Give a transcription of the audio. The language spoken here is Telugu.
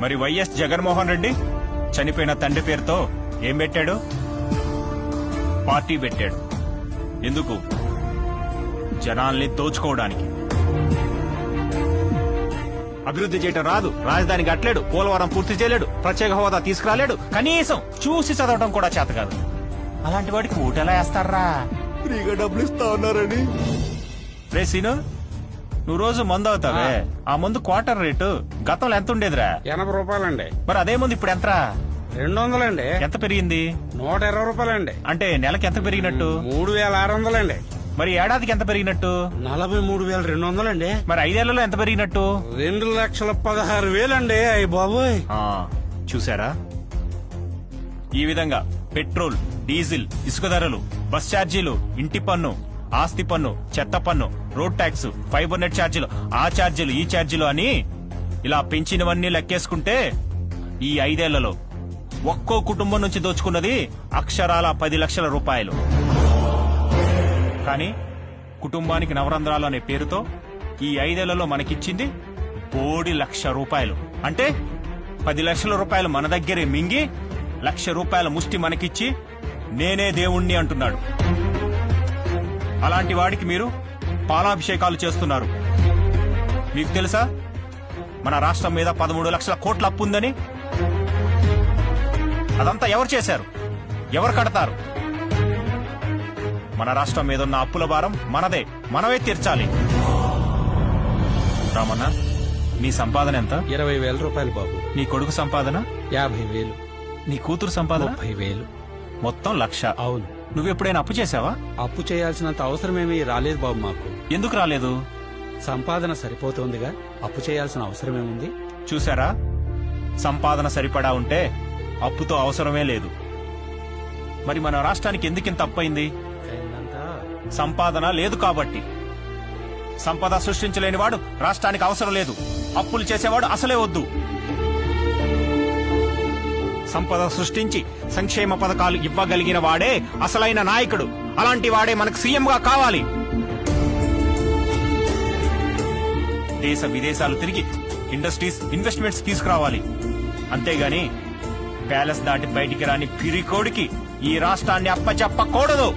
మరి వైఎస్ జగన్మోహన్ రెడ్డి చనిపోయిన తండ్రి పేరుతో ఏం పెట్టాడు? పార్టీ పెట్టాడు. ఎందుకు? జనాల్ని దోచుకోవడానికి. అభివృద్ధి చేయటం రాదు, రాజధాని కట్టలేడు, పోలవరం పూర్తి చేయలేడు, ప్రత్యేక హోదా తీసుకురాలేడు, కనీసం చూసి చదవటం కూడా చేత కాదు. అలాంటి వాడికి ఓటెలా వేస్తారా? ఫ్రీగా డబ్బులు ఇస్తా ఉన్నారని. రే సీను, నువ్వు రోజు మందు అవుతావే, ఆ మందు క్వార్టర్ రేటు గతంలో ఎంత ఉండేదిరా? 80 రూపాయలండి. మరి అదే మందు ఇప్పుడు ఎంతరా? 200 అండి. ఎంత పెరిగింది? 120 రూపాయలండి. అంటే నెలకి ఎంత పెరిగినట్టు? 3600 అండి. మరి ఏడాదికి ఎంత పెరిగినట్టు? 43,200 అండి. మరి 5 ఏళ్లలో ఎంత పెరిగినట్టు? 2,16,000 అండి. అయ్య బాబోయ్. చూసారా? ఈ విధంగా పెట్రోల్, డీజిల్, ఇసుక ధరలు, బస్ ఛార్జీలు, ఇంటి పన్ను, ఆస్తి పన్ను, చెత్త పన్ను, రోడ్ ట్యాక్స్, ఫైబర్ నెట్ ఛార్జీలు, ఆ ఛార్జీలు, ఈ ఛార్జీలు అని ఇలా పెంచినవన్నీ లెక్కేసుకుంటే ఈ 5 ఏళ్లలో ఒక్కో కుటుంబం నుంచి దోచుకున్నది అక్షరాల 10 లక్షల రూపాయలు. కానీ కుటుంబానికి నవరంధ్రాలు అనే పేరుతో ఈ 5 ఏళ్లలో మనకిచ్చింది 1 లక్ష రూపాయలు. అంటే 10 లక్షల రూపాయలు మన దగ్గరే మింగి 1 లక్ష రూపాయల ముష్టి మనకిచ్చి నేనే దేవుణ్ణి అంటున్నాడు. అలాంటి వాడికి మీరు పాలాభిషేకాలు చేస్తున్నారు. మీకు తెలుసా మన రాష్ట్రం మీద 13 లక్షల కోట్ల అప్పు ఉందని? అదంతా ఎవరు చేశారు? ఎవరు కడతారు? మన రాష్ట్రం మీద ఉన్న అప్పుల భారం మనదే, మనమే తీర్చాలి. రామన్న, నీ సంపాదన ఎంత? 20,000 రూపాయలు బాబు. నీ కొడుకు సంపాదన? 50,000. నీ కూతురు సంపాదన? 30,000. మొత్తం 1 లక్ష. అవును. నువ్వెప్పుడైనా అప్పు చేసావా? అప్పు చేయాల్సినంత అవసరమేమీ రాలేదు బాబు మాకు. ఎందుకు రాలేదు? సంపాదన సరిపోతుందిగా, అప్పు చేయాల్సిన అవసరమేముంది? చూసారా? సంపాదన సరిపడా ఉంటే అప్పుతో అవసరమే లేదు. మరి మన రాష్ట్రానికి ఎందుకింత అప్పయింది? సంపాదన లేదు కాబట్టి. సంపద సృష్టించలేనివాడు రాష్ట్రానికి అవసరం లేదు. అప్పులు చేసేవాడు అసలే వద్దు. సంపద సృష్టించి సంక్షేమ పథకాలు ఇవ్వగలిగిన వాడే అసలైన నాయకుడు. అలాంటి వాడే మనకు సీఎంగా కావాలి. దేశ విదేశాలు తిరిగి ఇండస్ట్రీస్, ఇన్వెస్ట్మెంట్స్ తీసుకురావాలి. అంతేగాని ప్యాలెస్ దాటి బయటికి రాని పిరికోడికి ఈ రాష్ట్రాన్ని అప్పచెప్పకూడదు.